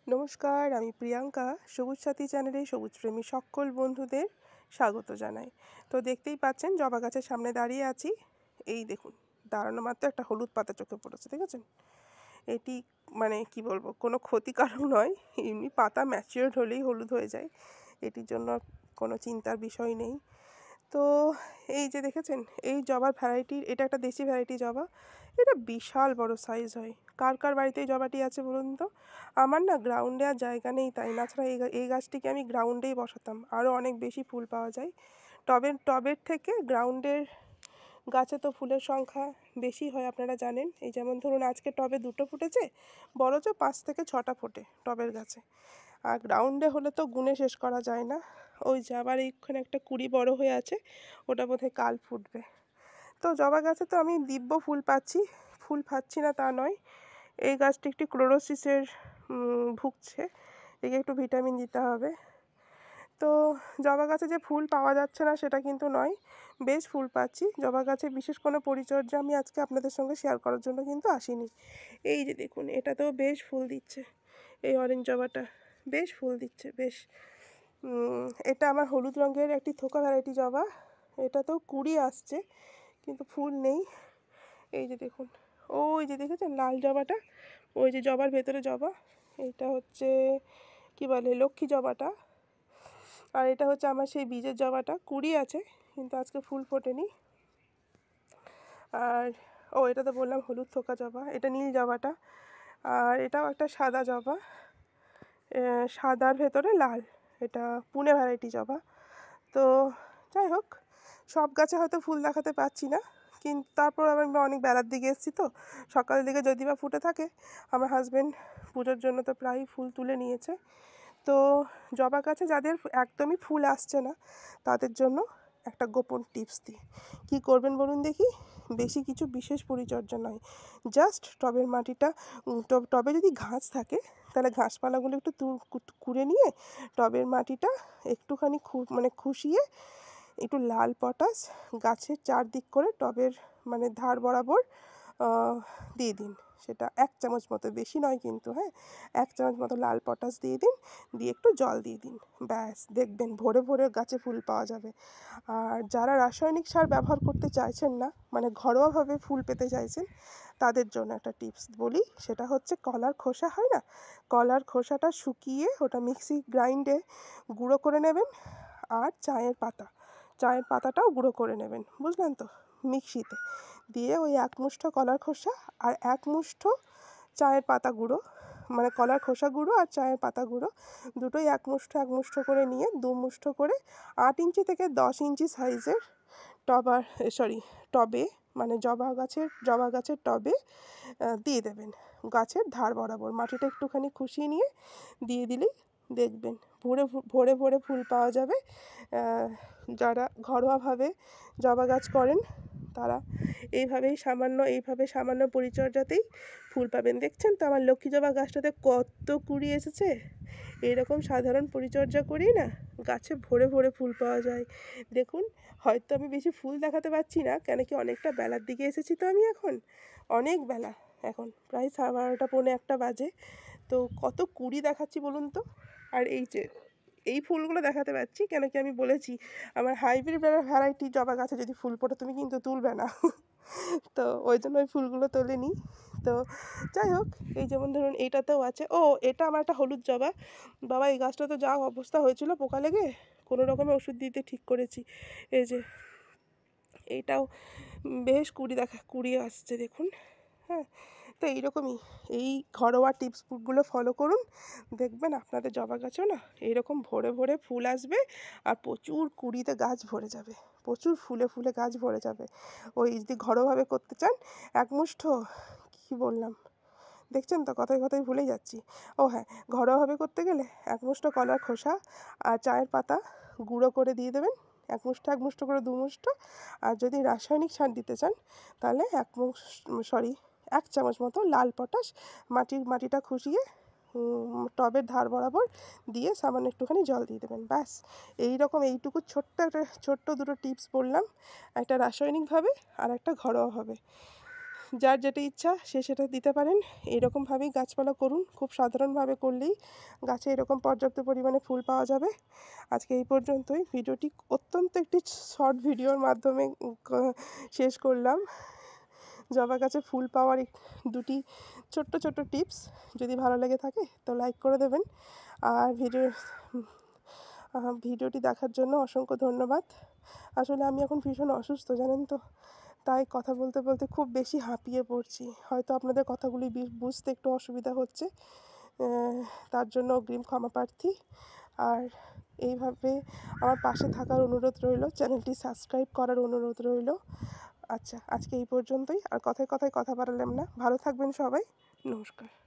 নমস্কার, আমি প্রিয়াঙ্কা। সবুজ সাথী চ্যানেলে সবুজপ্রেমী সকল বন্ধুদের স্বাগত জানাই। তো দেখতেই পাচ্ছেন জবা গাছের সামনে দাঁড়িয়ে আছি। এই দেখুন, দাঁড়ানো মাত্র একটা হলুদ পাতা চোখে পড়েছে, দেখেছেন? এটি মানে কি বলবো, কোনো ক্ষতিকারক নয়, এমনি পাতা ম্যাচিওরড হলেই হলুদ হয়ে যায়, এটির জন্য কোনো চিন্তার বিষয় নেই। তো এই যে দেখেছেন, এই জবার ভ্যারাইটির, এটা একটা দেশি ভ্যারাইটি জবা। এটা বিশাল বড় সাইজ হয়। কার কার বাড়িতে এই জবাটি আছে বলুন তো? আমার না গ্রাউন্ডে আর জায়গা নেই, তাই না ছাড়া এই গাছটিকে আমি গ্রাউন্ডেই বসাতাম, আরও অনেক বেশি ফুল পাওয়া যায়। টবের থেকে গ্রাউন্ডের গাছে তো ফুলের সংখ্যা বেশি হয়, আপনারা জানেন। এই যেমন ধরুন আজকে টবে 2টো ফুটেছে, বরঞ্চ 5 থেকে 6টা ফোটে টবের গাছে। আর গ্রাউন্ডে হলে তো গুণে শেষ করা যায় না। ওই যে আবার এইখানে একটা কুড়ি বড় হয়ে আছে, ওটা বোধহয় কাল ফুটবে। তো জবা গাছে তো আমি দিব্য ফুল পাচ্ছি, ফুল পাচ্ছি না তা নয়। এই গাছটি একটি ক্লোরোসিসের ভুগছে, একে একটু ভিটামিন দিতে হবে। তো জবা গাছে যে ফুল পাওয়া যাচ্ছে না সেটা কিন্তু নয়, বেশ ফুল পাচ্ছি। জবা গাছে বিশেষ কোনো পরিচর্যা আমি আজকে আপনাদের সঙ্গে শেয়ার করার জন্য কিন্তু আসিনি। এই যে দেখুন, এটাতেও বেশ ফুল দিচ্ছে, এই অরেঞ্জ জবাটা বেশ ফুল দিচ্ছে বেশ। এটা আমার হলুদ রঙের একটি থোকা ভ্যারাইটি জবা, এটাতেও কুড়ি আসছে কিন্তু ফুল নেই। এই যে দেখুন, ওই যে দেখেছেন লাল জবাটা, ওই যে জবার ভেতরে জবা, এইটা হচ্ছে কি বলে লক্ষ্মী জবাটা। আর এটা হচ্ছে আমার সেই বীজের জবাটা, কুড়ি আছে কিন্তু আজকে ফুল ফোটেনি। আর এটা তো বললাম হলুদ থোকা জবা, এটা নীল জবাটা। আর এটাও একটা সাদা জবা, সাদার ভেতরে লাল, এটা পুনে ভ্যারাইটি জবা। তো যাই হোক, সব গাছে হয়তো ফুল দেখাতে পাচ্ছি না, কিন্তু তারপর আমি অনেক বেলার দিকে এসেছি, তো সকালের দিকে যদি বা ফুটে থাকে। আমার হাজব্যান্ড পুজোর জন্য তো প্রায়ই ফুল তুলে নিয়েছে। তো জবা গাছে যাদের একদমই ফুল আসছে না তাদের জন্য একটা গোপন টিপস দিই। কী করবেন বলুন দেখি? বেশি কিছু বিশেষ পরিচর্যা নয়, জাস্ট টবের মাটিটা, টবে যদি ঘাস থাকে তাহলে ঘাসপালাগুলো একটু কুড়ে নিয়ে টবের মাটিটা একটুখানি খুশিয়ে একটু লাল পটাশ গাছের চারদিক করে টবের ধার বরাবর দিয়ে দিন। সেটা 1 চামচ মতো, বেশি নয় কিন্তু, হ্যাঁ, 1 চামচ মতো লাল পটাশ দিয়ে দিন, দিয়ে একটু জল দিয়ে দিন, ব্যাস দেখবেন ভরে ভরে গাছে ফুল পাওয়া যাবে। আর যারা রাসায়নিক সার ব্যবহার করতে চাইছেন না, ঘরোয়াভাবে ফুল পেতে চাইছেন, তাদের জন্য একটা টিপস বলি। সেটা হচ্ছে কলার খোসা হয় না, কলার খোসাটা শুকিয়ে ওটা মিক্সি গ্রাইন্ডে গুঁড়ো করে নেবেন। আর চায়ের পাতাটাও গুঁড়ো করে নেবেন, বুঝলেন তো? মিক্সিতে দিয়ে ওই 1 মুঠো কলার খোসা আর 1 মুঠো চায়ের পাতা গুঁড়ো, কলার খোসা গুঁড়ো আর চায়ের পাতা গুঁড়ো দুটোই 1 মুঠো করে নিয়ে 2 মুঠো করে 8 ইঞ্চি থেকে 10 ইঞ্চি সাইজের টবে, জবা গাছের টবে দিয়ে দেবেন। গাছের ধার বরাবর মাটিটা একটুখানি খুশিয়ে নিয়ে দিয়ে দিলেই দেখবেন ভরে ভরে ফুল পাওয়া যাবে। যারা ঘরোয়াভাবে জবা গাছ করেন তারা এইভাবে সামান্য পরিচর্যাতেই ফুল পাবেন। দেখছেন তো আমার লক্ষ্মী জবা গাছটাতে কত কুড়ি এসেছে। এইরকম সাধারণ পরিচর্যা করি না, গাছে ভরে ভরে ফুল পাওয়া যায়। দেখুন, হয়তো আমি বেশি ফুল দেখাতে পারছি না, কেন কি অনেকটা বেলার দিকে এসেছি তো আমি এখন, অনেক বেলা, এখন প্রায় 12:30 পৌনে 1টা বাজে। তো কত কুড়ি দেখাচ্ছি বলুন তো। আর এই যে এই ফুলগুলো দেখাতে পারছি কেন কি আমি বলেছি আমার হাইব্রিড ভ্যারাইটি জবা গাছে যদি ফুল ফোটে তুমি কিন্তু তুলবে না। তো ওই জন্য ওই ফুলগুলো তোলেনি। তো যাই হোক, এই যেমন ধরুন এইটাতেও আছে, এটা আমার একটা হলুদ জবা। বাবা, এই গাছটা তো যা অবস্থা হয়েছিল পোকা লেগে, কোনো রকমে ওষুধ দিতে ঠিক করেছি। এই যে এইটাও বেশ কুড়ি আসছে দেখুন, হ্যাঁ। তো এইরকমই এই ঘরোয়া টিপসগুলো ফলো করুন, দেখবেন আপনাদের জবা গাছেও না এইরকম ভরে ভরে ফুল আসবে, আর প্রচুর কুড়িতে গাছ ভরে যাবে, প্রচুর ফুলে ফুলে গাছ ভরে যাবে। ওই যদি ঘরোয়াভাবে করতে চান, 1 মুঠো, কী বললাম দেখছেন তো, কথায় কথায় ভুলে যাচ্ছি। হ্যাঁ, ঘরোয়াভাবে করতে গেলে 1 মুঠো কলার খোসা আর চায়ের পাতা গুঁড়ো করে দিয়ে দেবেন, 1 মুঠো করে 2 মুঠো। আর যদি রাসায়নিক সার দিতে চান তাহলে 1 চামচ মতো লাল পটাশ মাটিটা খুশিয়ে টবের ধার বরাবর দিয়ে সামান্য একটুখানি জল দিয়ে দেবেন, ব্যাস। এইটুকু ছোট্ট দুটো টিপস বললাম, একটা রাসায়নিকভাবে আর একটা ঘরোয়াভাবে। যার যেটা ইচ্ছা সে সেটা দিতে পারেন। এইরকমভাবেই গাছপালা করুন, খুব সাধারণভাবে করলেই গাছে এরকম পর্যাপ্ত পরিমাণে ফুল পাওয়া যাবে। আজকে এই পর্যন্তই। ভিডিওটি অত্যন্ত একটি শর্ট ভিডিওর মাধ্যমে শেষ করলাম। জবা গাছে ফুল পাওয়ার দুটি ছোট্ট ছোট্ট টিপস। যদি ভালো লেগে থাকে তো লাইক করে দেবেন। আর ভিডিওটি দেখার জন্য অসংখ্য ধন্যবাদ। আসলে আমি এখন ভীষণ অসুস্থ জানেন তো, তাই কথা বলতে বলতে খুব বেশি হাঁপিয়ে পড়ছি। হয়তো আপনাদের কথাগুলি বুঝতে একটু অসুবিধা হচ্ছে, তার জন্য অগ্রিম ক্ষমা প্রার্থী। আর এইভাবে আমার পাশে থাকার অনুরোধ রইল, চ্যানেলটি সাবস্ক্রাইব করার অনুরোধ রইল। আচ্ছা, আজকে এই পর্যন্তই। আর কথায় কথায় কথা বাড়ালাম না। ভালো থাকবেন সবাই। নমস্কার।